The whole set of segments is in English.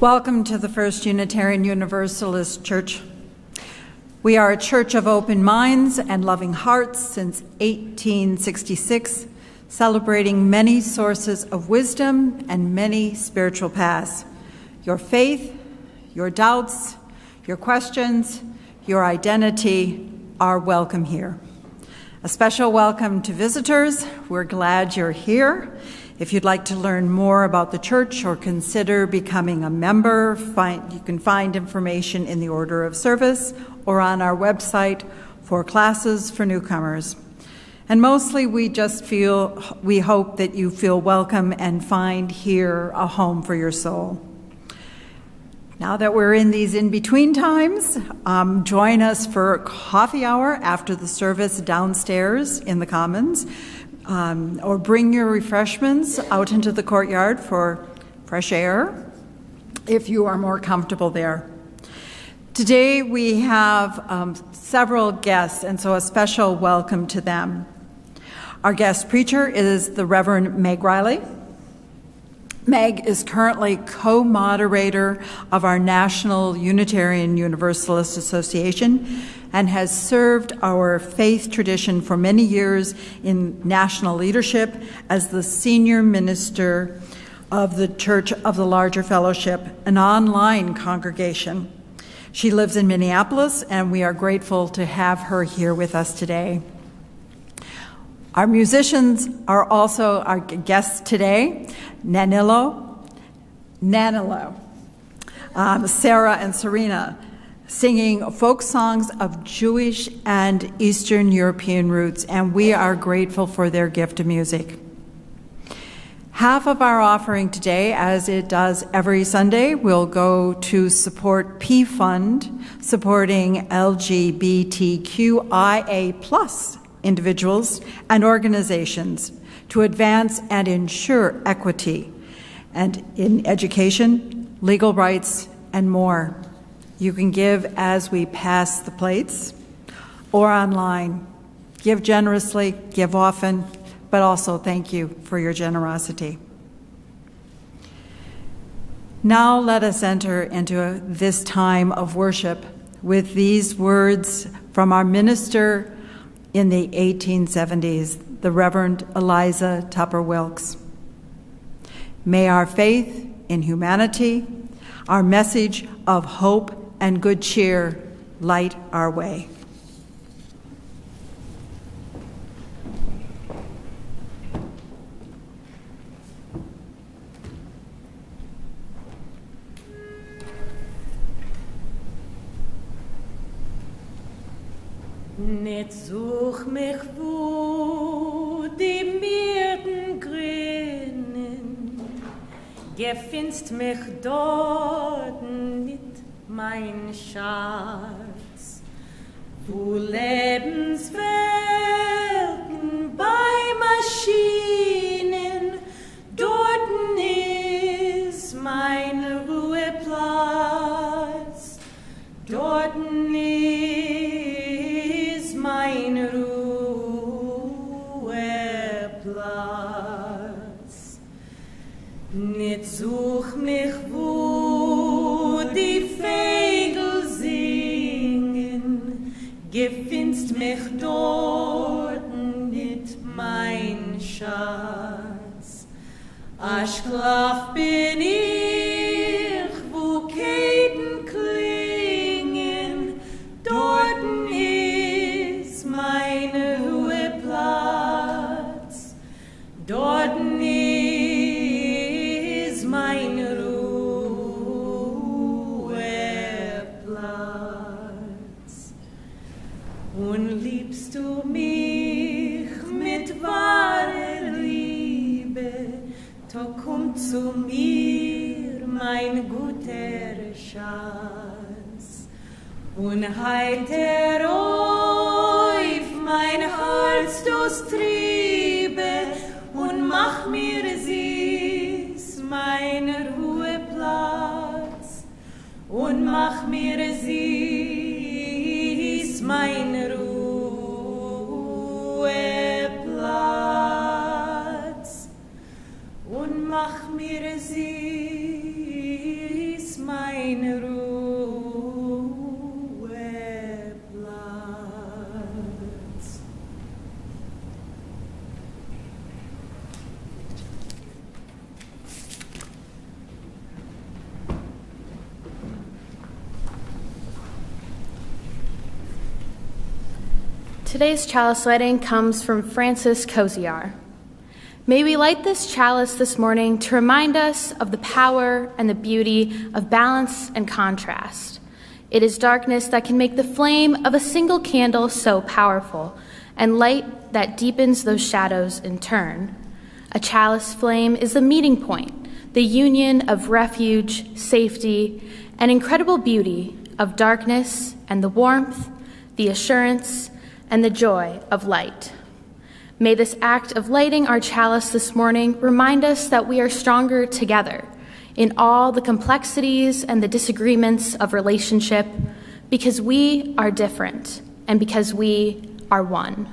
Welcome to the First Unitarian Universalist Church. We are a church of open minds and loving hearts since 1866, celebrating many sources of wisdom and many spiritual paths. Your faith, your doubts, your questions, your identity are welcome here. A special welcome to visitors. We're glad you're here. If you'd like to learn more about the church or consider becoming a member, you can find information in the order of service or on our website for classes for newcomers. And mostly we hope that you feel welcome and find here a home for your soul. Now that we're in these in-between times, join us for coffee hour after the service downstairs in the Commons. Or bring your refreshments out into the courtyard for fresh air if you are more comfortable there. Today we have several guests, and so a special welcome to them. Our guest preacher is the Reverend Meg Riley. Meg is currently co-moderator of our National Unitarian Universalist Association and has served our faith tradition for many years in national leadership as the senior minister of the Church of the Larger Fellowship, an online congregation. She lives in Minneapolis, and we are grateful to have her here with us today. Our musicians are also our guests today, Nanilo, Sarah and Serena, singing folk songs of Jewish and Eastern European roots, and we are grateful for their gift of music. Half of our offering today, as it does every Sunday, will go to support P Fund, supporting LGBTQIA+ individuals and organizations to advance and ensure equity and in education, legal rights, and more. You can give as we pass the plates or online. Give generously, give often, but also thank you for your generosity. Now let us enter into this time of worship with these words from our minister in the 1870s, the Reverend Eliza Tupper Wilkes. May our faith in humanity, our message of hope and good cheer light our way. Nicht such mich, wo die Myrten grünen, gefinst mich dort nicht, mein Schatz, wo Lebenswelten bei Maschinen, dorten ist mein Ruheplatz, dorten ist mein Ruheplatz. Nicht such mich, wo die Vögel singen, gefinst mich dort nicht, mein Schatz. Aschklaf bin ich, wo Ketten klingen, dorten ist mein Ruheplatz, dorten ist mein Ruheplatz. Und liebst du mich mit wahrer Liebe, so komm zu mir, mein guter Schatz, und heiter auf mein Herz das Triebe und mach mir süß mein Ruheplatz und mach mir süß mein Ruheplatz und mach mir süß Today's chalice lighting comes from Francis Koziar. May we light this chalice this morning to remind us of the power and the beauty of balance and contrast. It is darkness that can make the flame of a single candle so powerful, and light that deepens those shadows in turn. A chalice flame is the meeting point, the union of refuge, safety, and incredible beauty of darkness and the warmth, the assurance, and the joy of light. May this act of lighting our chalice this morning remind us that we are stronger together in all the complexities and the disagreements of relationship, because we are different and because we are one.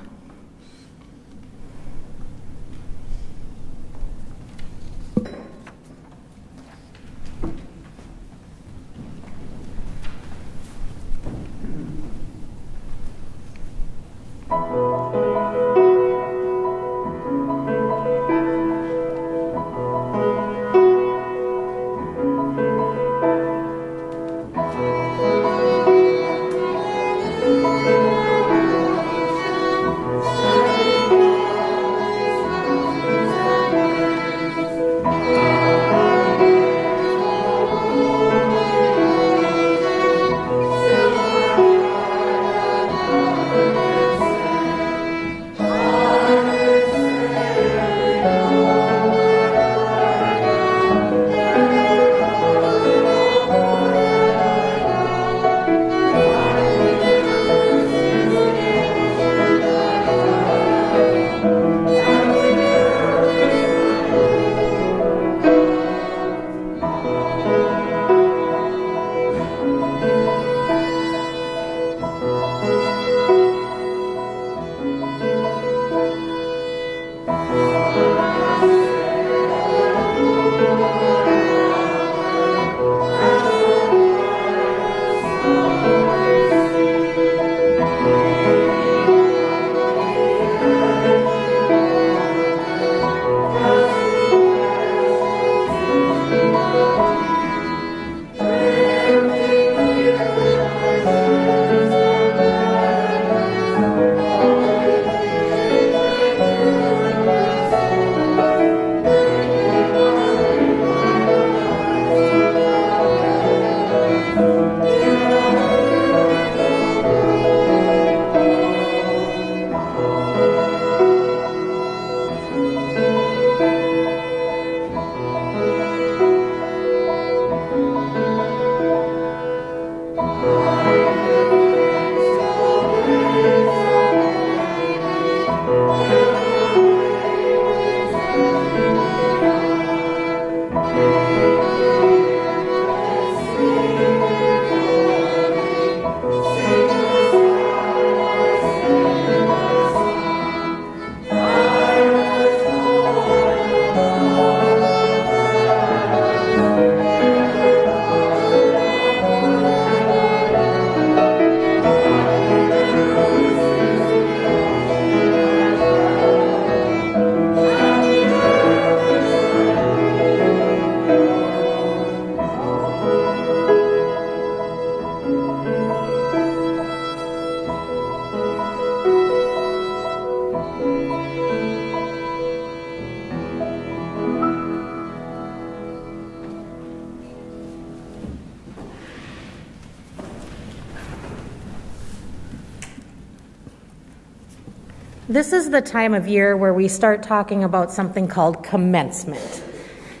This is the time of year where we start talking about something called commencement.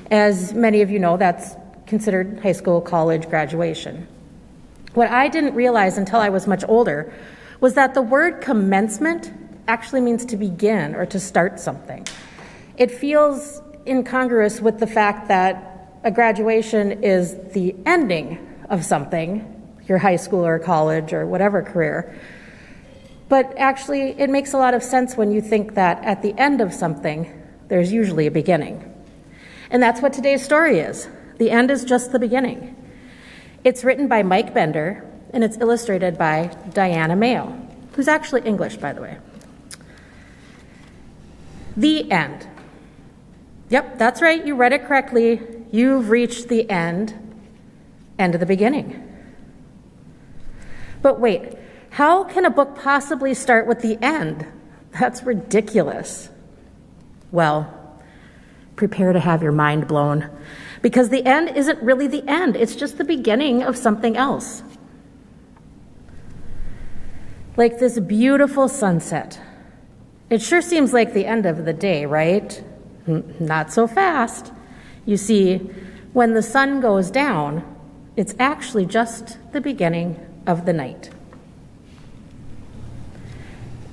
As many of you know, that's considered high school, college graduation. What I didn't realize until I was much older was that the word commencement actually means to begin or to start something. It feels incongruous with the fact that a graduation is the ending of something, your high school or college or whatever career. But actually, it makes a lot of sense when you think that at the end of something, there's usually a beginning. And that's what today's story is. The end is just the beginning. It's written by Mike Bender, and it's illustrated by Diana Mayo, who's actually English, by the way. The end. Yep, that's right, you read it correctly. You've reached the end of the beginning. But wait, How can a book possibly start with the end? That's ridiculous. Well, prepare to have your mind blown, because the end isn't really the end. It's just the beginning of something else. Like this beautiful sunset. It sure seems like the end of the day, right? Not so fast. You see, when the sun goes down, it's actually just the beginning of the night.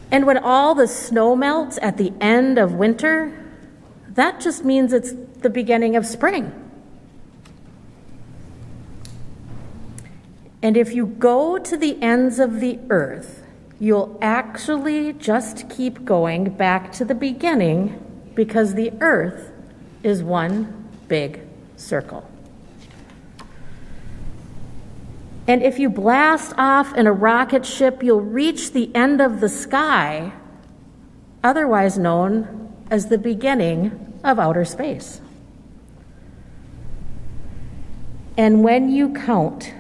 And when all the snow melts at the end of winter, that just means it's the beginning of spring. And if you go to the ends of the earth, you'll actually just keep going back to the beginning, because the earth is one big circle. And if you blast off in a rocket ship, you'll reach the end of the sky, otherwise known as the beginning of outer space. And when you count,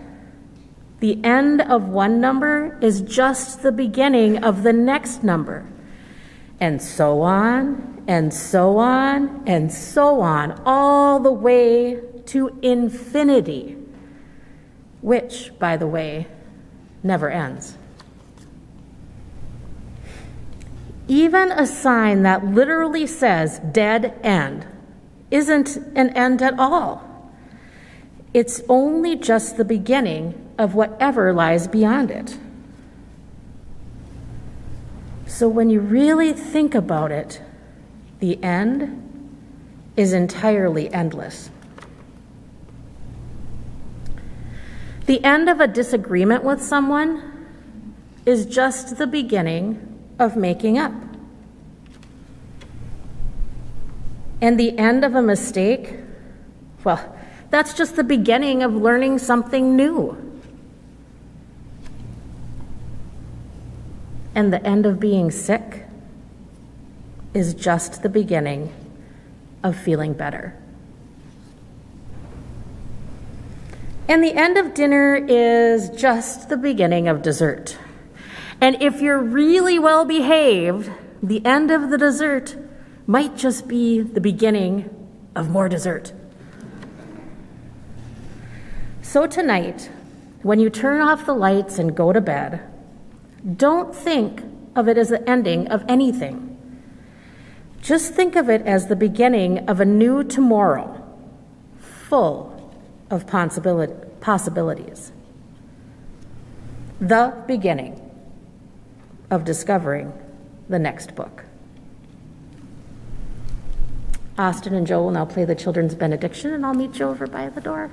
the end of one number is just the beginning of the next number, and so on, and so on, and so on, all the way to infinity, which, by the way, never ends. Even a sign that literally says dead end isn't an end at all. It's only just the beginning of whatever lies beyond it. So when you really think about it, the end is entirely endless. The end of a disagreement with someone is just the beginning of making up. And the end of a mistake, well, that's just the beginning of learning something new. And the end of being sick is just the beginning of feeling better. And the end of dinner is just the beginning of dessert. And if you're really well behaved, the end of the dessert might just be the beginning of more dessert. So tonight, when you turn off the lights and go to bed, don't think of it as the ending of anything. Just think of it as the beginning of a new tomorrow, full of possibilities. The beginning of discovering the next book. Austin and Joe will now play the children's benediction, and I'll meet you over by the door.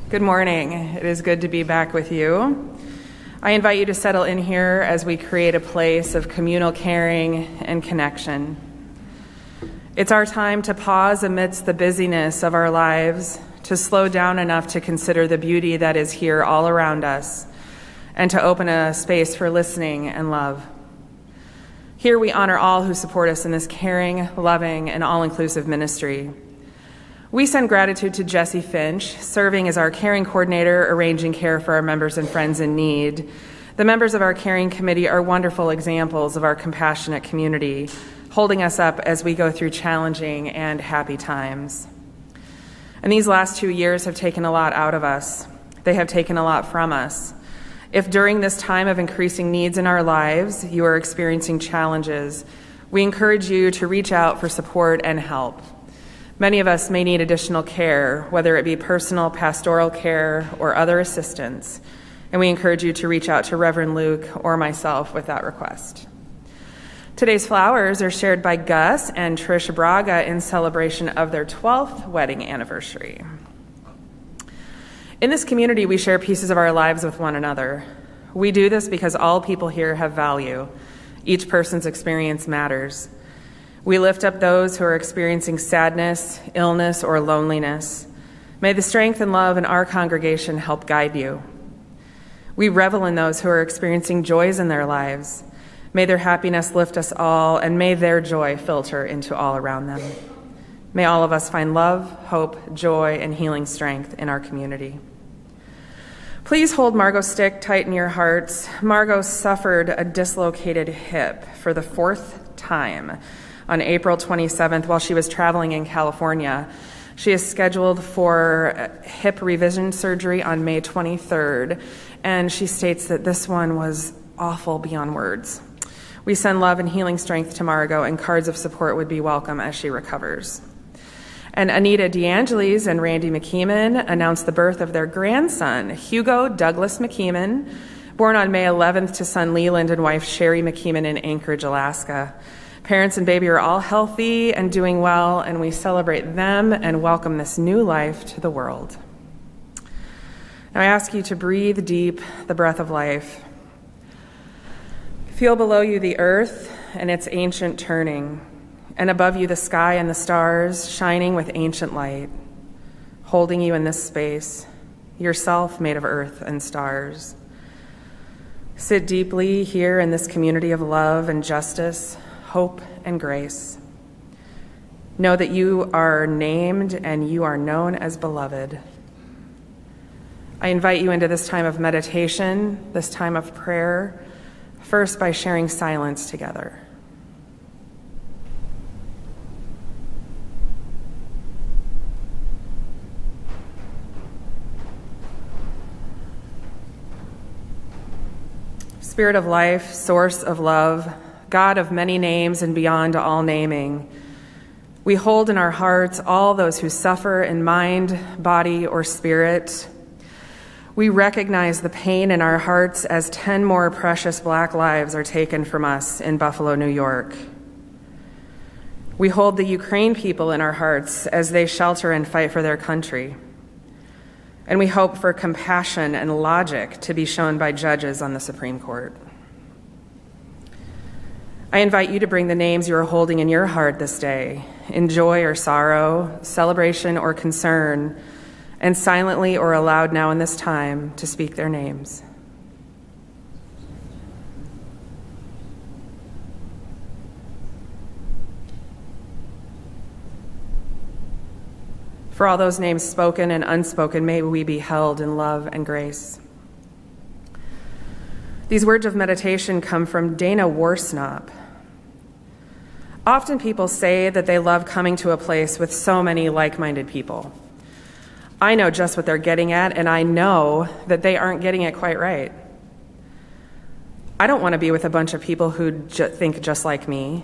Good morning. It is good to be back with you. I invite you to settle in here as we create a place of communal caring and connection. It's our time to pause amidst the busyness of our lives, to slow down enough to consider the beauty that is here all around us, and to open a space for listening and love. Here we honor all who support us in this caring, loving, and all-inclusive ministry. We send gratitude to Jessie Finch, serving as our caring coordinator, arranging care for our members and friends in need. The members of our caring committee are wonderful examples of our compassionate community, holding us up as we go through challenging and happy times. And these last 2 years have taken a lot out of us. They have taken a lot from us. If during this time of increasing needs in our lives you are experiencing challenges, we encourage you to reach out for support and help. Many of us may need additional care, whether it be personal, pastoral care, or other assistance, and we encourage you to reach out to Reverend Luke or myself with that request. Today's flowers are shared by Gus and Trish Braga in celebration of their 12th wedding anniversary. In this community, we share pieces of our lives with one another. We do this because all people here have value. Each person's experience matters. We lift up those who are experiencing sadness, illness, or loneliness. May the strength and love in our congregation help guide you. We revel in those who are experiencing joys in their lives. May their happiness lift us all, and may their joy filter into all around them. May all of us find love, hope, joy, and healing strength in our community. Please hold Margot's stick tight in your hearts. Margot suffered a dislocated hip for the 4th time on April 27th while she was traveling in California. She is scheduled for hip revision surgery on May 23rd, and she states that this one was awful beyond words. We send love and healing strength to Margot, and cards of support would be welcome as she recovers. And Anita DeAngelis and Randy McKeeman announced the birth of their grandson, Hugo Douglas McKeeman, born on May 11th to son Leland and wife Sherry McKeeman in Anchorage, Alaska. Parents and baby are all healthy and doing well, and we celebrate them and welcome this new life to the world. Now I ask you to breathe deep the breath of life. Feel below you the earth and its ancient turning, and above you the sky and the stars shining with ancient light, holding you in this space, yourself made of earth and stars. Sit deeply here in this community of love and justice, hope and grace. Know that you are named and you are known as beloved. I invite you into this time of meditation, this time of prayer, first by sharing silence together. Spirit of life, source of love, God of many names and beyond all naming, we hold in our hearts all those who suffer in mind, body, or spirit. We recognize the pain in our hearts as 10 more precious Black lives are taken from us in Buffalo, New York. We hold the Ukraine people in our hearts as they shelter and fight for their country. And we hope for compassion and logic to be shown by judges on the Supreme Court. I invite you to bring the names you are holding in your heart this day, in joy or sorrow, celebration or concern, and silently or aloud now in this time to speak their names. For all those names spoken and unspoken, may we be held in love and grace. These words of meditation come from Dana Warsnop. Often people say that they love coming to a place with so many like-minded people. I know just what they're getting at, and I know that they aren't getting it quite right. I don't want to be with a bunch of people who think just like me.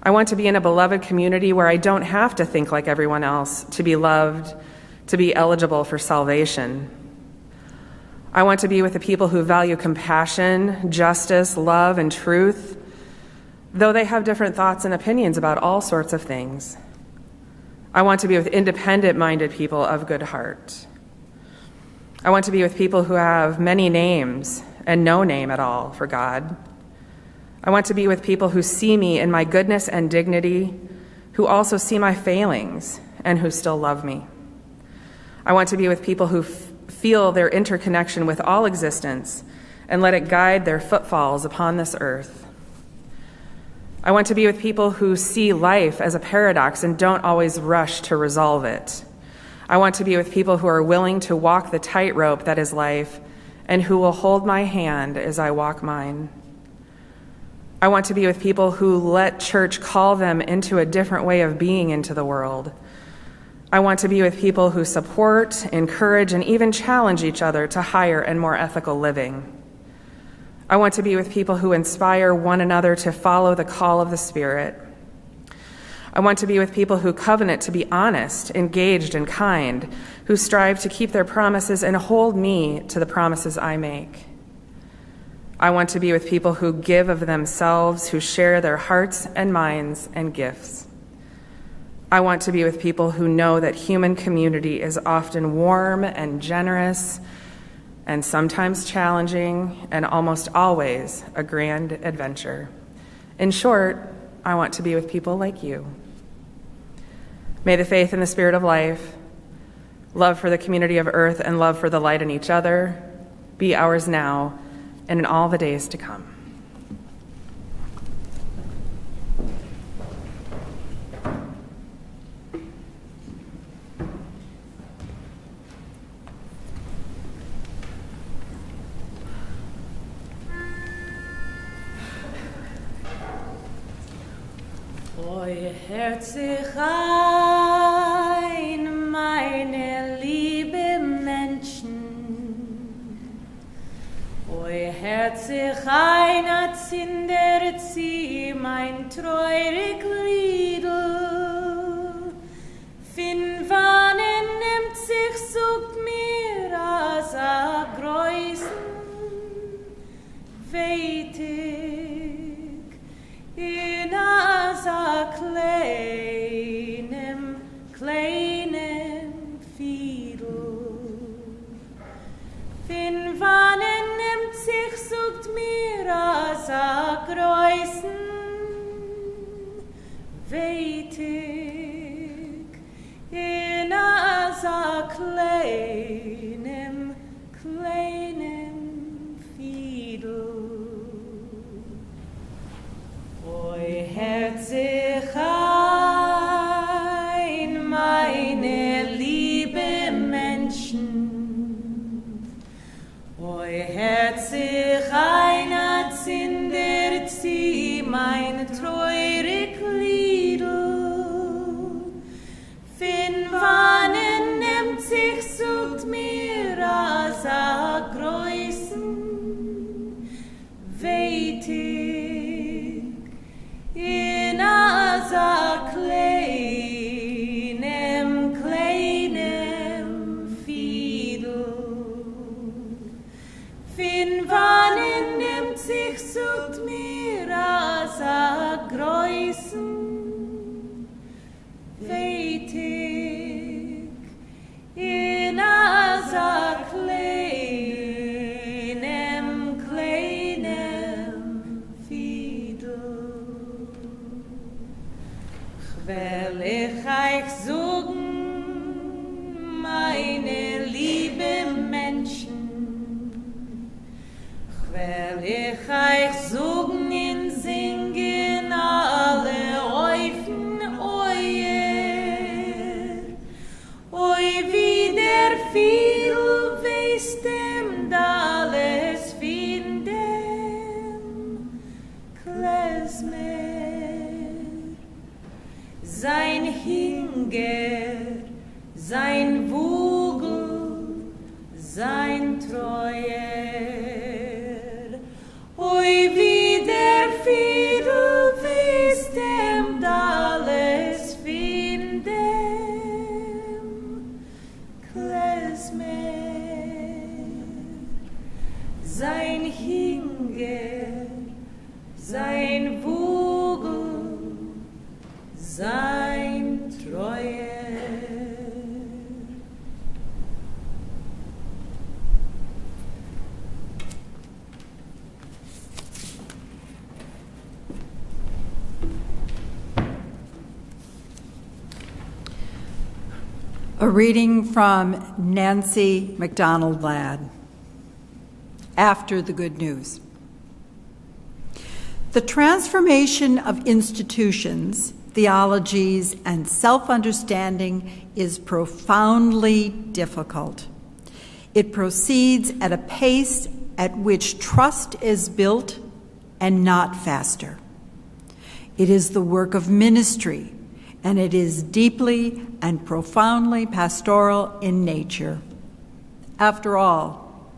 I want to be in a beloved community where I don't have to think like everyone else to be loved, to be eligible for salvation. I want to be with the people who value compassion, justice, love, and truth, though they have different thoughts and opinions about all sorts of things. I want to be with independent-minded people of good heart. I want to be with people who have many names and no name at all for God. I want to be with people who see me in my goodness and dignity, who also see my failings and who still love me. I want to be with people who feel their interconnection with all existence and let it guide their footfalls upon this earth. I want to be with people who see life as a paradox and don't always rush to resolve it. I want to be with people who are willing to walk the tightrope that is life and who will hold my hand as I walk mine. I want to be with people who let church call them into a different way of being into the world. I want to be with people who support, encourage, and even challenge each other to higher and more ethical living. I want to be with people who inspire one another to follow the call of the Spirit. I want to be with people who covenant to be honest, engaged, and kind, who strive to keep their promises and hold me to the promises I make. I want to be with people who give of themselves, who share their hearts and minds and gifts. I want to be with people who know that human community is often warm and generous, and sometimes challenging, and almost always a grand adventure. In short, I want to be with people like you. May the faith in the Spirit of life, love for the community of earth, and love for the light in each other be ours now and in all the days to come. Euer Herz sich ein, meine liebe Menschen. Euer Herz sich ein, als in der Zieh mein treurig Liedl. Fin wannen nimmt sich, sucht mir als a Größen, weitig, in as a kleinem Fiedel. Fin wannen nimmt sich, sucht mir as a Größen, weitig, in as a kleinem Fiedel. Euer Herz sich ein, meine liebe Menschen. Euer Herz sich ein, als in der Zieh mein treurig Liedl. Fin wannen nimmt sich, sucht mir as a Größen, weitig, in as a kleinem Fiedel. Fin wannen nimmt sich, sucht mir as a Größen, weitig, in as a kleinem Fiedel. Will ich euch suchen, meine liebe Menschen. Will ich euch suchen in singen alle Eufen oi wie der Fiedel weiß dem alles finden, Klezmer. Sein Hinger, sein Wugel, sein Treuer. Oi, wie der Fiedel weiß dem alles finden, Klezmer. Sein Hinger, sein Wugel, sein Treuer. A reading from Nancy MacDonald Ladd. After the good news. The transformation of institutions, theologies, and self-understanding is profoundly difficult. It proceeds at a pace at which trust is built and not faster. It is the work of ministry and it is deeply and profoundly pastoral in nature. After all,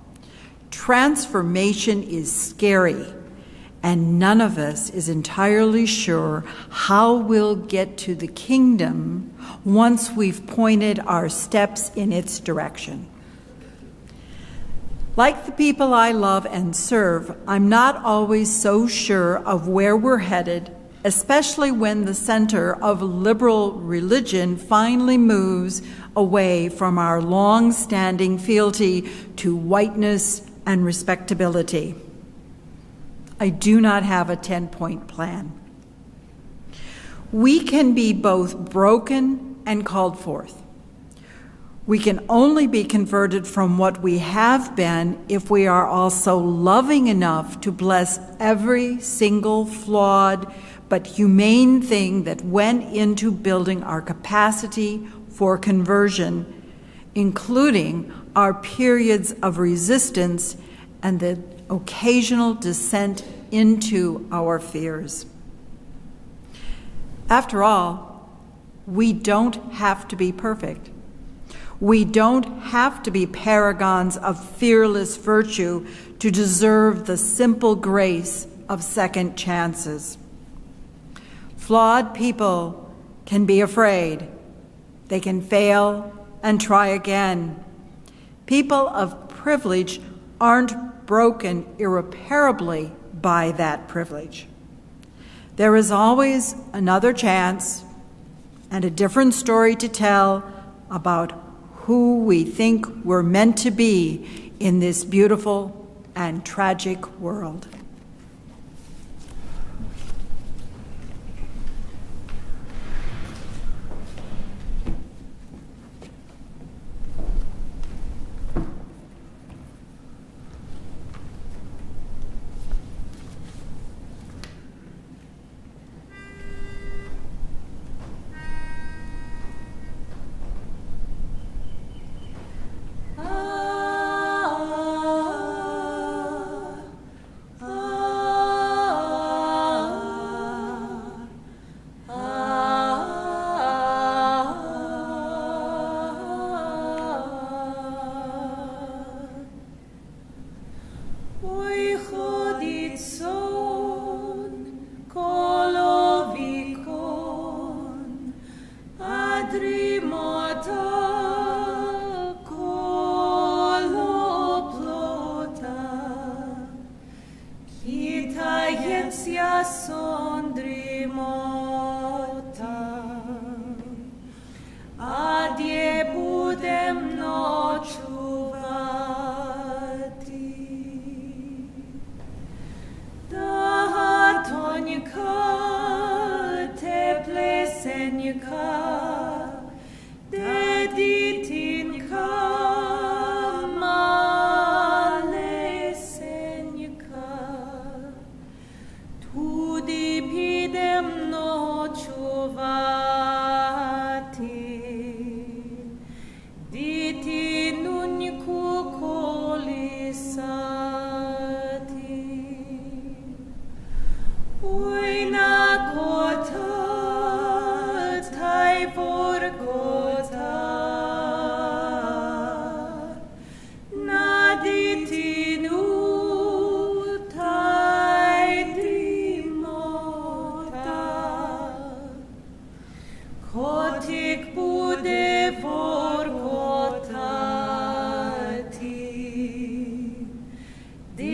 transformation is scary, and none of us is entirely sure how we'll get to the kingdom once we've pointed our steps in its direction. Like the people I love and serve, I'm not always so sure of where we're headed, especially when the center of liberal religion finally moves away from our long-standing fealty to whiteness and respectability. I do not have a 10-point plan. We can be both broken and called forth. We can only be converted from what we have been if we are also loving enough to bless every single flawed but humane thing that went into building our capacity for conversion, including our periods of resistance and the occasional descent into our fears. After all, we don't have to be perfect. We don't have to be paragons of fearless virtue to deserve the simple grace of second chances. Flawed people can be afraid. They can fail and try again. People of privilege aren't broken irreparably by that privilege. There is always another chance and a different story to tell about who we think we're meant to be in this beautiful and tragic world.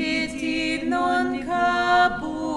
Dit non capudes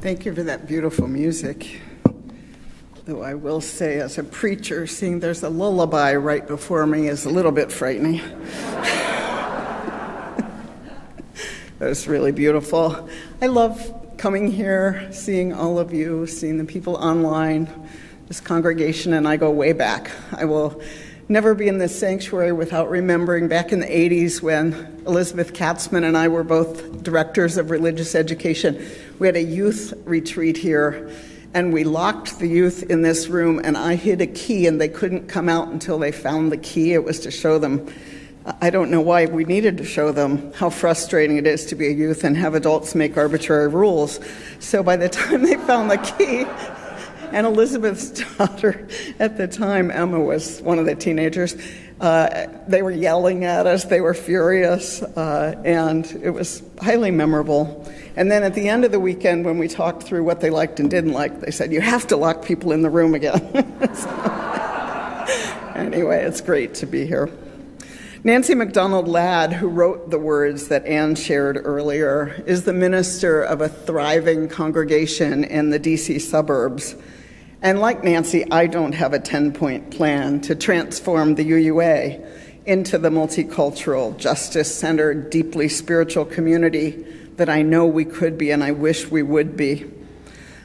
Thank you for that beautiful music. Though I will say, as a preacher, seeing there's a lullaby right before me is a little bit frightening. That was really beautiful. I love coming here, seeing all of you, seeing the people online, this congregation, and I go way back. I will never be in this sanctuary without remembering back in the 80s when Elizabeth Katzman and I were both directors of religious education. We had a youth retreat here, and we locked the youth in this room, and I hid a key, and they couldn't come out until they found the key. It was to show them, I don't know why we needed to show them how frustrating it is to be a youth and have adults make arbitrary rules. So by the time they found the key, and Elizabeth's daughter at the time, Emma, was one of the teenagers, they were yelling at us, they were furious, and it was highly memorable. And then at the end of the weekend, when we talked through what they liked and didn't like, they said, you have to lock people in the room again. So, anyway, it's great to be here. Nancy MacDonald Ladd, who wrote the words that Anne shared earlier, is the minister of a thriving congregation in the DC suburbs. And like Nancy, I don't have a 10-point plan to transform the UUA into the multicultural, justice-centered, deeply spiritual community that I know we could be and I wish we would be.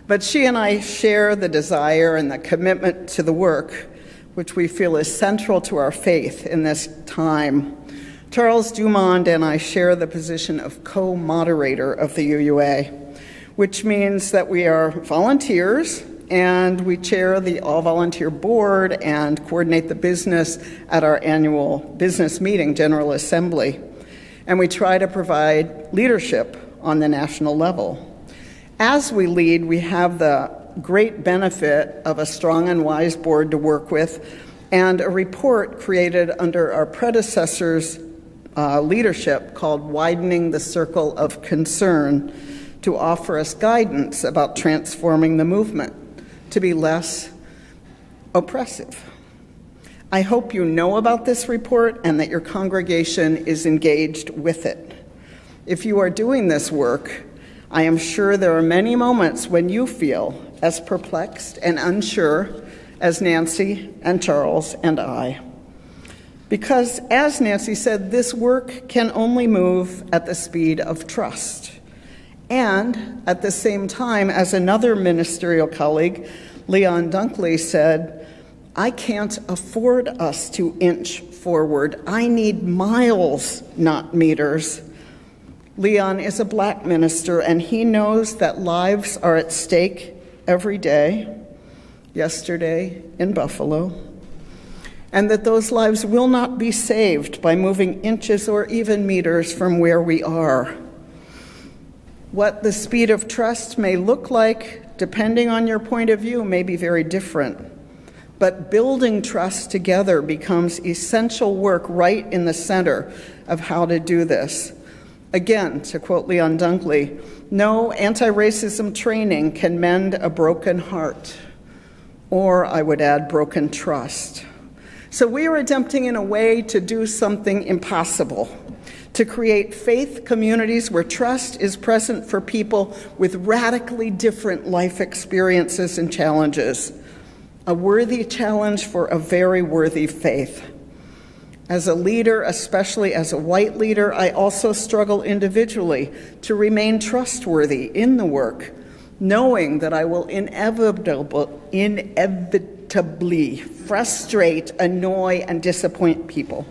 But she and I share the desire and the commitment to the work, which we feel is central to our faith in this time. Charles Dumond and I share the position of co-moderator of the UUA, which means that we are volunteers and we chair the all-volunteer board and coordinate the business at our annual business meeting, General Assembly. And we try to provide leadership on the national level. As we lead, we have the great benefit of a strong and wise board to work with and a report created under our predecessor's leadership called Widening the Circle of Concern to offer us guidance about transforming the movement to be less oppressive. I hope you know about this report and that your congregation is engaged with it. If you are doing this work, I am sure there are many moments when you feel as perplexed and unsure as Nancy and Charles and I. Because, as Nancy said, this work can only move at the speed of trust. And at the same time, as another ministerial colleague, Leon Dunkley, said, I can't afford us to inch forward. I need miles, not meters. Leon is a Black minister, and he knows that lives are at stake every day, yesterday in Buffalo, and that those lives will not be saved by moving inches or even meters from where we are. What the speed of trust may look like, depending on your point of view, may be very different. But building trust together becomes essential work right in the center of how to do this. Again, to quote Leon Dunkley, no anti-racism training can mend a broken heart, or I would add, broken trust. So we are attempting in a way to do something impossible, to create faith communities where trust is present for people with radically different life experiences and challenges. A worthy challenge for a very worthy faith. As a leader, especially as a white leader, I also struggle individually to remain trustworthy in the work, knowing that I will inevitably frustrate, annoy, and disappoint people.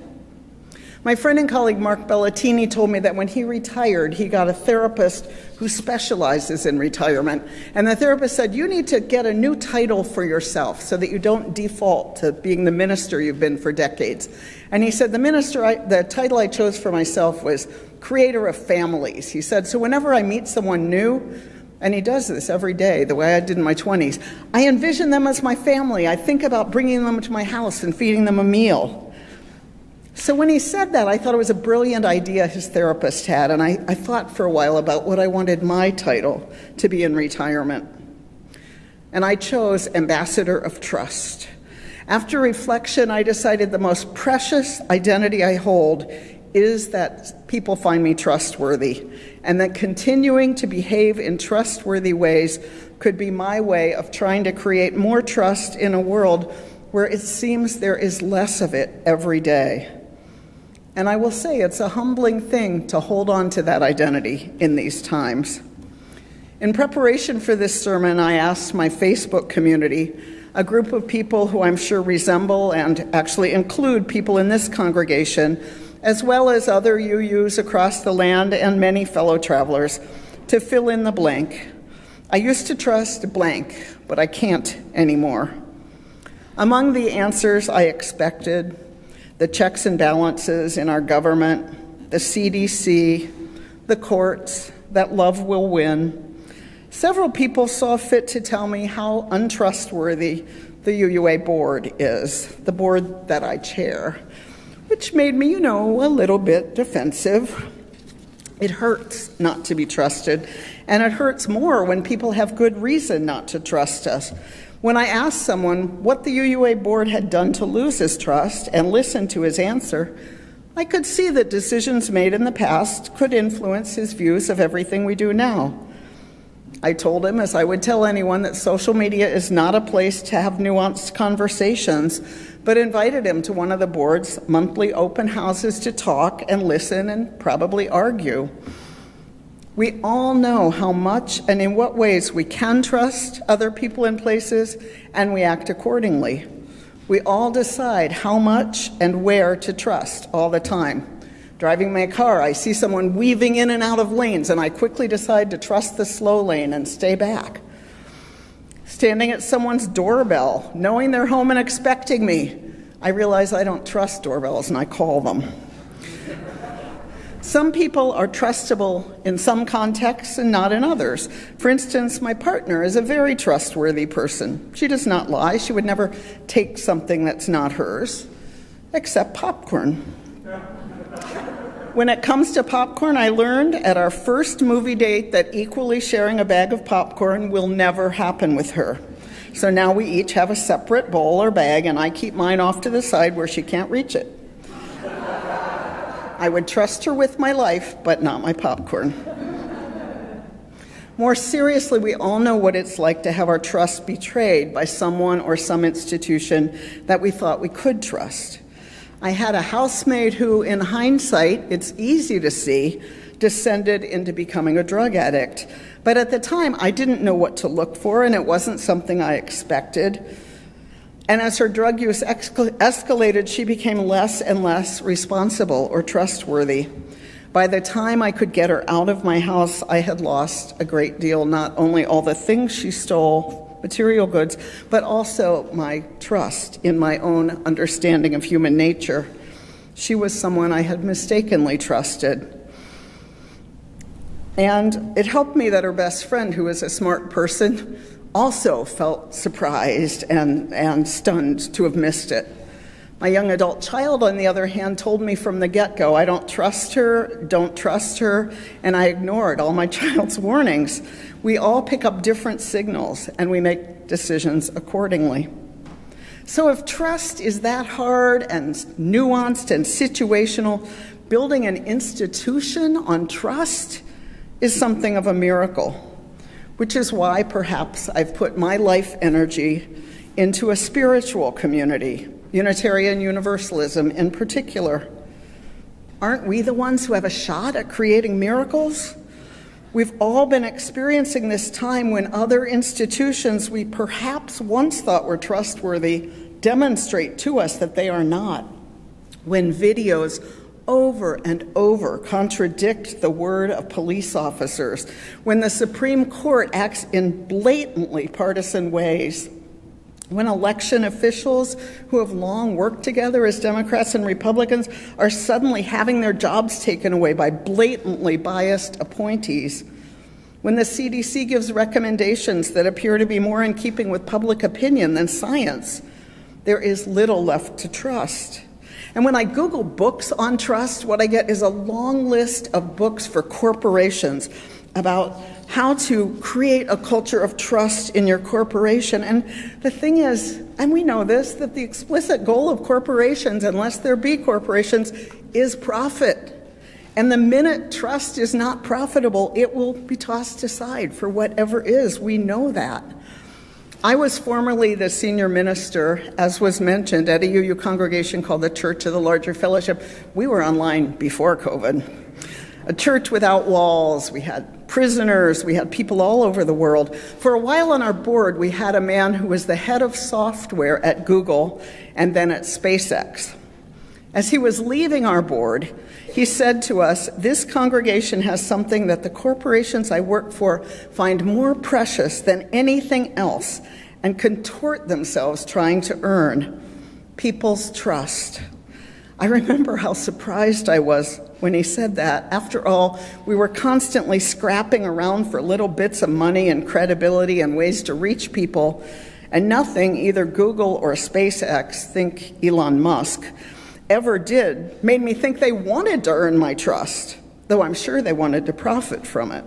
My friend and colleague Mark Bellatini told me that when he retired, he got a therapist who specializes in retirement. And the therapist said, you need to get a new title for yourself so that you don't default to being the minister you've been for decades. And he said, the title I chose for myself was Creator of Families. He said, so whenever I meet someone new, and he does this every day, the way I did in my 20s, I envision them as my family. I think about bringing them to my house and feeding them a meal. So when he said that, I thought it was a brilliant idea his therapist had, and I thought for a while about what I wanted my title to be in retirement. And I chose Ambassador of Trust. After reflection, I decided the most precious identity I hold is that people find me trustworthy, and that continuing to behave in trustworthy ways could be my way of trying to create more trust in a world where it seems there is less of it every day. And I will say it's a humbling thing to hold on to that identity in these times. In preparation for this sermon, I asked my Facebook community, a group of people who I'm sure resemble and actually include people in this congregation, as well as other UUs across the land and many fellow travelers, to fill in the blank. I used to trust blank, but I can't anymore. Among the answers I expected, the checks and balances in our government, the CDC, the courts, that love will win. Several people saw fit to tell me how untrustworthy the UUA board is, the board that I chair, which made me, a little bit defensive. It hurts not to be trusted, and it hurts more when people have good reason not to trust us. When I asked someone what the UUA board had done to lose his trust and listened to his answer, I could see that decisions made in the past could influence his views of everything we do now. I told him, as I would tell anyone, that social media is not a place to have nuanced conversations, but invited him to one of the board's monthly open houses to talk and listen and probably argue. We all know how much and in what ways we can trust other people and places, and we act accordingly. We all decide how much and where to trust all the time. Driving my car, I see someone weaving in and out of lanes, and I quickly decide to trust the slow lane and stay back. Standing at someone's doorbell, knowing they're home and expecting me, I realize I don't trust doorbells and I call them. Some people are trustable in some contexts and not in others. For instance, my partner is a very trustworthy person. She does not lie. She would never take something that's not hers, except popcorn. When it comes to popcorn, I learned at our first movie date that equally sharing a bag of popcorn will never happen with her. So now we each have a separate bowl or bag, and I keep mine off to the side where she can't reach it. I would trust her with my life, but not my popcorn. More seriously, we all know what it's like to have our trust betrayed by someone or some institution that we thought we could trust. I had a housemate who, in hindsight, it's easy to see, descended into becoming a drug addict. But at the time, I didn't know what to look for, and it wasn't something I expected. And as her drug use escalated, she became less and less responsible or trustworthy. By the time I could get her out of my house, I had lost a great deal, not only all the things she stole, material goods, but also my trust in my own understanding of human nature. She was someone I had mistakenly trusted. And it helped me that her best friend, who was a smart person, also felt surprised and stunned to have missed it. My young adult child, on the other hand, told me from the get-go, I don't trust her, and I ignored all my child's warnings. We all pick up different signals, and we make decisions accordingly. So if trust is that hard and nuanced and situational, building an institution on trust is something of a miracle, which is why perhaps I've put my life energy into a spiritual community, Unitarian Universalism in particular. Aren't we the ones who have a shot at creating miracles? We've all been experiencing this time when other institutions we perhaps once thought were trustworthy demonstrate to us that they are not. When videos over and over contradict the word of police officers, when the Supreme Court acts in blatantly partisan ways, when election officials who have long worked together as Democrats and Republicans are suddenly having their jobs taken away by blatantly biased appointees, when the CDC gives recommendations that appear to be more in keeping with public opinion than science, there is little left to trust. And when I Google books on trust, what I get is a long list of books for corporations about how to create a culture of trust in your corporation. And the thing is, And we know this, that the explicit goal of corporations, unless there be corporations, is profit. And the minute trust is not profitable, it will be tossed aside for whatever is. We know that. I was formerly the senior minister, as was mentioned, at a UU congregation called the Church of the Larger Fellowship. We were online before COVID. A church without walls. We had prisoners. We had people all over the world. For a while on our board, we had a man who was the head of software at Google and then at SpaceX. As he was leaving our board, he said to us, "This congregation has something that the corporations I work for find more precious than anything else and contort themselves trying to earn: people's trust." I remember how surprised I was when he said that. After all, we were constantly scrapping around for little bits of money and credibility and ways to reach people, and nothing either Google or SpaceX, think Elon Musk, ever did made me think they wanted to earn my trust, though I'm sure they wanted to profit from it.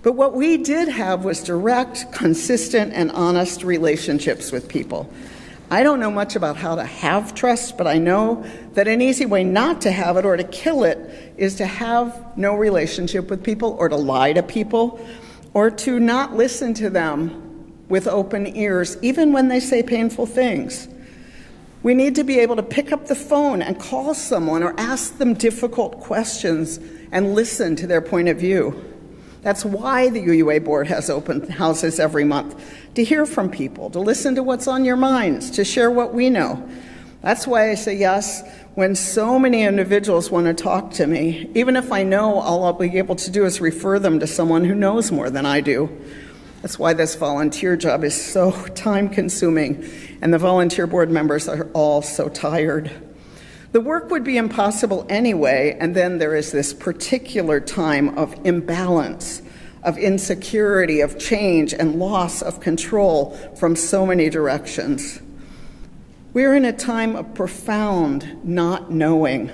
But what we did have was direct, consistent, and honest relationships with people. I don't know much about how to have trust, but I know that an easy way not to have it or to kill it is to have no relationship with people, or to lie to people, or to not listen to them with open ears, even when they say painful things. We need to be able to pick up the phone and call someone or ask them difficult questions and listen to their point of view. That's why the UUA board has open houses every month, to hear from people, to listen to what's on your minds, to share what we know. That's why I say yes when so many individuals want to talk to me. Even if I know, all I'll be able to do is refer them to someone who knows more than I do. That's why this volunteer job is so time-consuming, and the volunteer board members are all so tired. The work would be impossible anyway, and then there is this particular time of imbalance, of insecurity, of change, and loss of control from so many directions. We're in a time of profound not knowing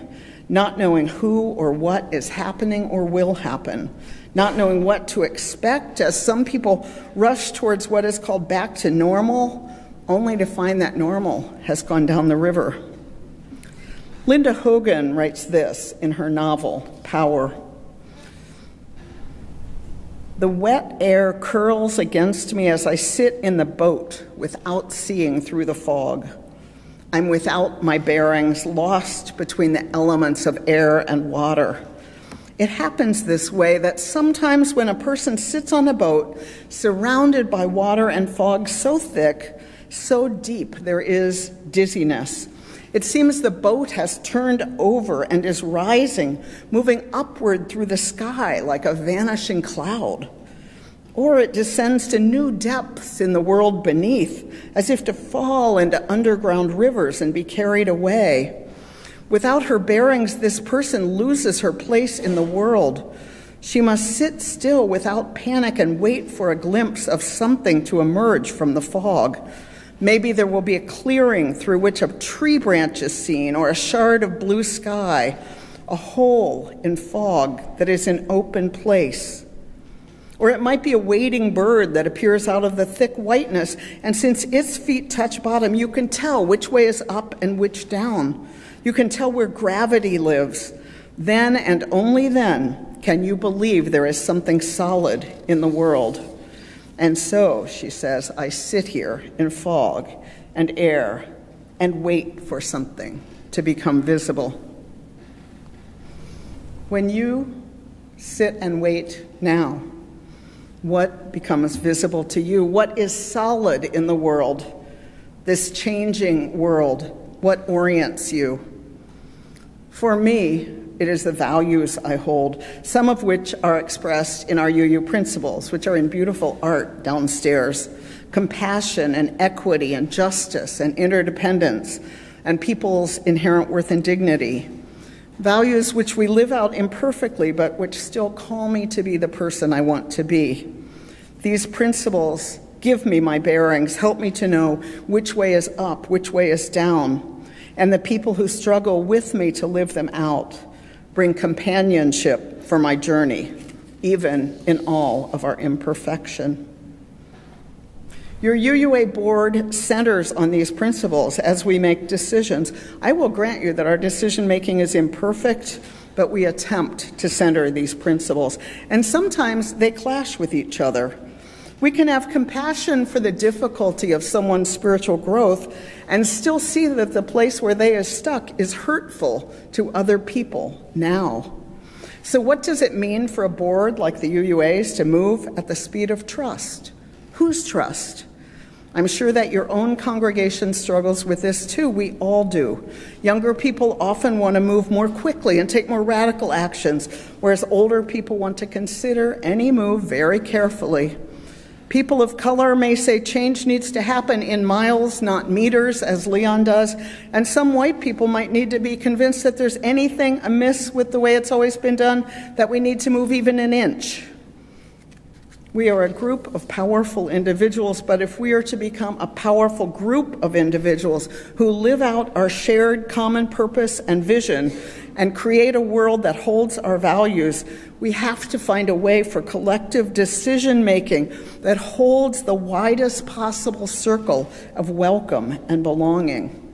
who or what is happening or will happen, not knowing what to expect as some people rush towards what is called back to normal, only to find that normal has gone down the river. Linda Hogan writes this in her novel, Power. "The wet air curls against me as I sit in the boat without seeing through the fog. I'm without my bearings, lost between the elements of air and water. It happens this way that sometimes when a person sits on a boat surrounded by water and fog so thick, so deep, there is dizziness. It seems the boat has turned over and is rising, moving upward through the sky like a vanishing cloud. Or it descends to new depths in the world beneath, as if to fall into underground rivers and be carried away. Without her bearings, this person loses her place in the world. She must sit still without panic and wait for a glimpse of something to emerge from the fog. Maybe there will be a clearing through which a tree branch is seen, or a shard of blue sky, a hole in fog that is an open place. Or it might be a wading bird that appears out of the thick whiteness, and since its feet touch bottom, you can tell which way is up and which down. You can tell where gravity lives. Then and only then can you believe there is something solid in the world. And so," she says, "I sit here in fog and air and wait for something to become visible." When you sit and wait now, what becomes visible to you? What is solid in the world, this changing world? What orients you? For me, it is the values I hold, some of which are expressed in our UU principles, which are in beautiful art downstairs: compassion and equity and justice and interdependence and people's inherent worth and dignity. Values which we live out imperfectly, but which still call me to be the person I want to be. These principles give me my bearings, help me to know which way is up, which way is down, and the people who struggle with me to live them out bring companionship for my journey, even in all of our imperfection. Your UUA board centers on these principles as we make decisions. I will grant you that our decision-making is imperfect, but we attempt to center these principles. And sometimes they clash with each other. We can have compassion for the difficulty of someone's spiritual growth and still see that the place where they are stuck is hurtful to other people now. So what does it mean for a board like the UUA's to move at the speed of trust? Whose trust? I'm sure that your own congregation struggles with this too. We all do. Younger people often want to move more quickly and take more radical actions, whereas older people want to consider any move very carefully. People of color may say change needs to happen in miles, not meters, as Leon does, and some white people might need to be convinced that there's anything amiss with the way it's always been done, that we need to move even an inch. We are a group of powerful individuals, but if we are to become a powerful group of individuals who live out our shared common purpose and vision and create a world that holds our values, we have to find a way for collective decision-making that holds the widest possible circle of welcome and belonging.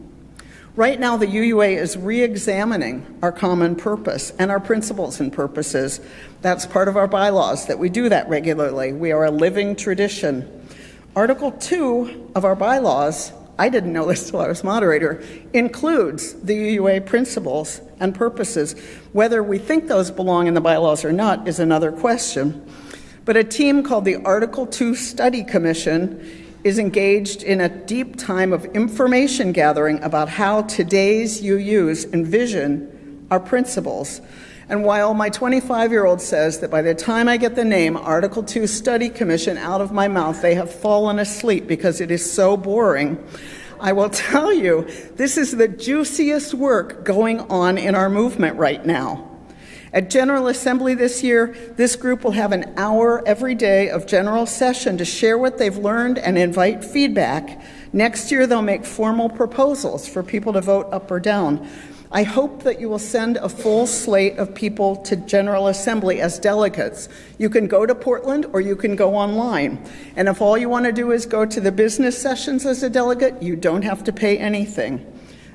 Right now, the UUA is re-examining our common purpose and our principles and purposes. That's part of our bylaws, that we do that regularly. We are a living tradition. Article 2 of our bylaws, I didn't know this till I was moderator, includes the UUA principles and purposes. Whether we think those belong in the bylaws or not is another question. But a team called the Article 2 Study Commission is engaged in a deep time of information gathering about how today's UUs envision our principles. And while my 25-year-old says that by the time I get the name Article 2 Study Commission out of my mouth, they have fallen asleep because it is so boring, I will tell you, this is the juiciest work going on in our movement right now. At General Assembly this year, this group will have an hour every day of general session to share what they've learned and invite feedback. Next year, they'll make formal proposals for people to vote up or down. I hope that you will send a full slate of people to General Assembly as delegates. You can go to Portland or you can go online. And if all you want to do is go to the business sessions as a delegate, you don't have to pay anything.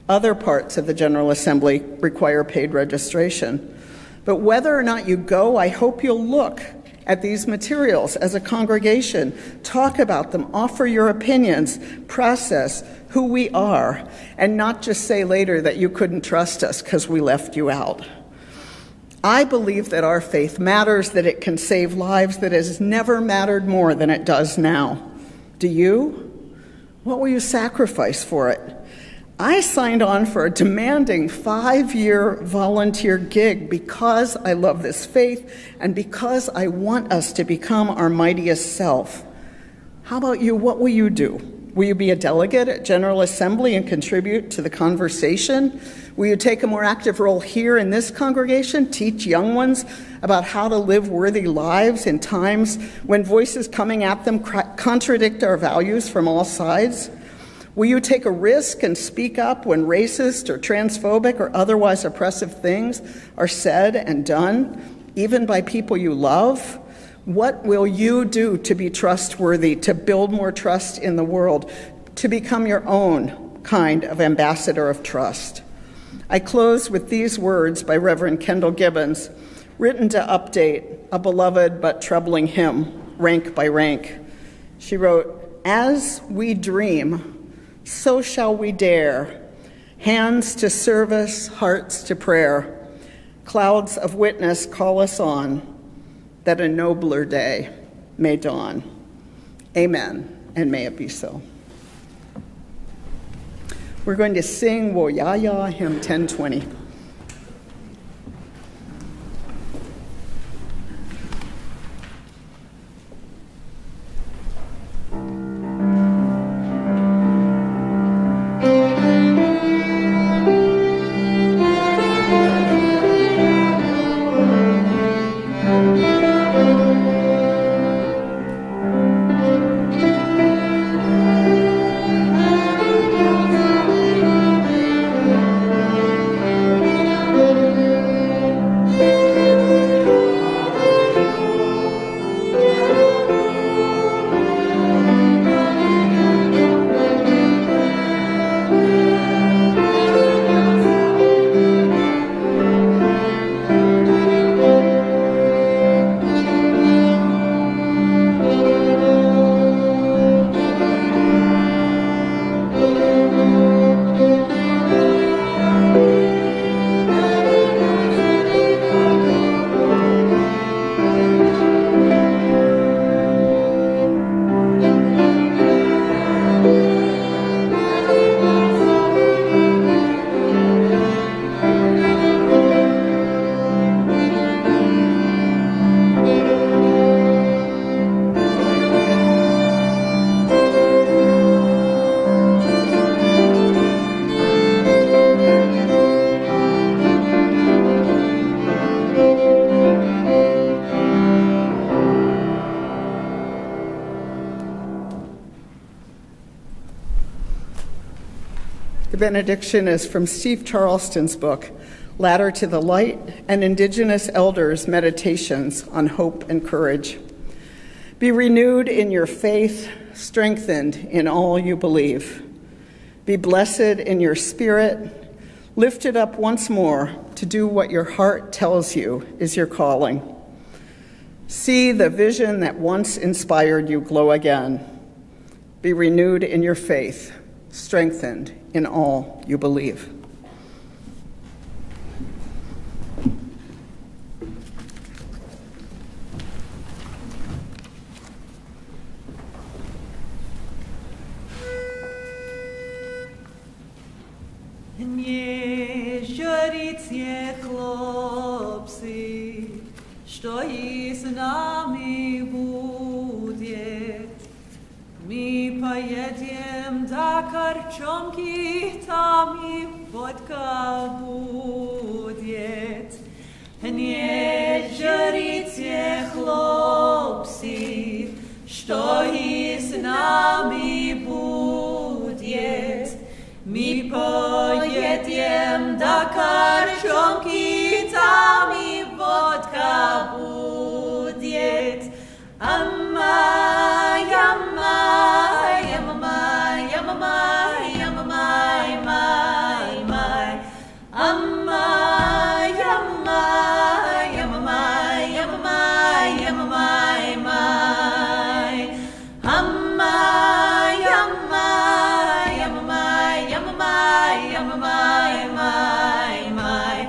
Other parts of the General Assembly require paid registration. But whether or not you go, I hope you'll look at these materials as a congregation, talk about them, offer your opinions, process who we are, and not just say later that you couldn't trust us because we left you out. I believe that our faith matters, that it can save lives, that it has never mattered more than it does now. Do you? What will you sacrifice for it? I signed on for a demanding 5-year volunteer gig because I love this faith and because I want us to become our mightiest self. How about you? What will you do? Will you be a delegate at General Assembly and contribute to the conversation? Will you take a more active role here in this congregation, teach young ones about how to live worthy lives in times when voices coming at them contradict our values from all sides? Will you take a risk and speak up when racist or transphobic or otherwise oppressive things are said and done, even by people you love? What will you do to be trustworthy, to build more trust in the world, to become your own kind of ambassador of trust? I close with these words by Reverend Kendall Gibbons, written to update a beloved but troubling hymn, Rank by Rank. She wrote, "As we dream, so shall we dare, hands to service, hearts to prayer. Clouds of witness call us on, that a nobler day may dawn." Amen, and may it be so. We're going to sing Wo Ya Ya, hymn 1020. benediction is from Steve Charleston's book, Ladder to the Light, and Indigenous Elders' Meditations on Hope and Courage. Be renewed in your faith, strengthened in all you believe. Be blessed in your spirit, lifted up once more to do what your heart tells you is your calling. See the vision that once inspired you glow again. Be renewed in your faith, strengthened in all you believe. Nie żericie chłopcy, что и с нами будет. Мы поедем до Корчомки, там и водка будет. Не жрите, хлопцы, что и с нами будет. Мы поедем до Корчомки, там и водка будет. Амай, амай, амай, амай, амай, май, май. Амай, амай, амай, амай, амай, май. Амай, амай, амай, амай, амай, май, май.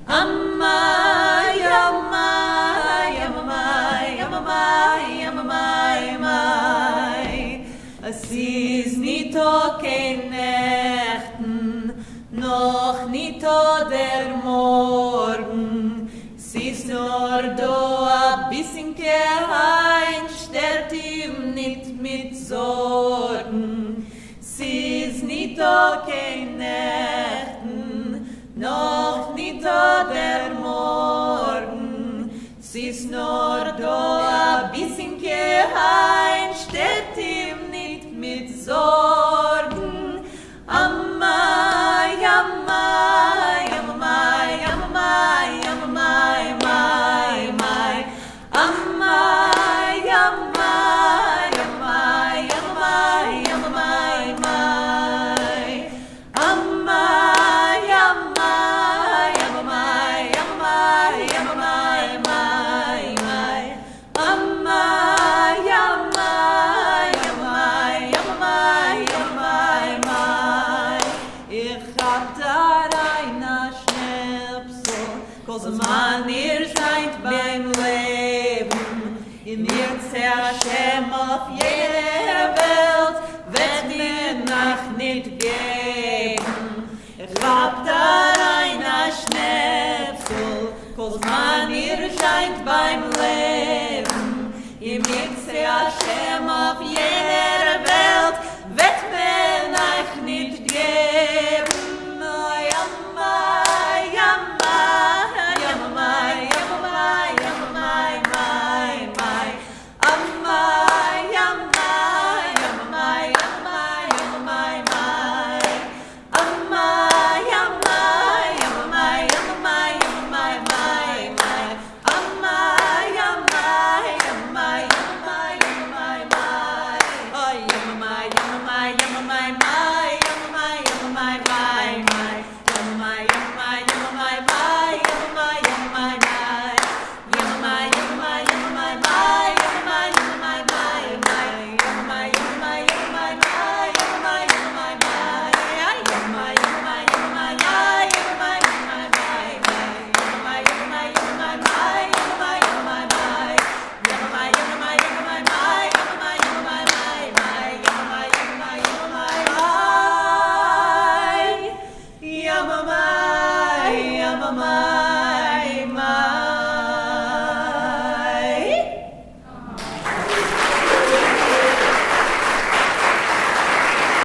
Amai, amai, amai, amai, amai, amai. Es ist nicht kein Nächten, noch nicht der Morgen. Es ist nur da ein bisschen ein, stört ihm nicht mit Sorgen. Es ist nicht kein Nächten, noch nicht der Morgen, es ist nur da ein bisschen geheim, steht ihm nicht mit Sorgen. Amai, amai, amai, amai, amai, amai, amai. Amai, amai, amai, amai, amai, amai. Amai, amai, amai, amai, amai, amai, amai. Amai, amai, amai, amai, amai, amai. Ich hab da eine Schnäpsel, Zman ihr seid beim Leben. In mir Hashem auf jeder Welt, wird mir Nacht nicht geben. Ich hab da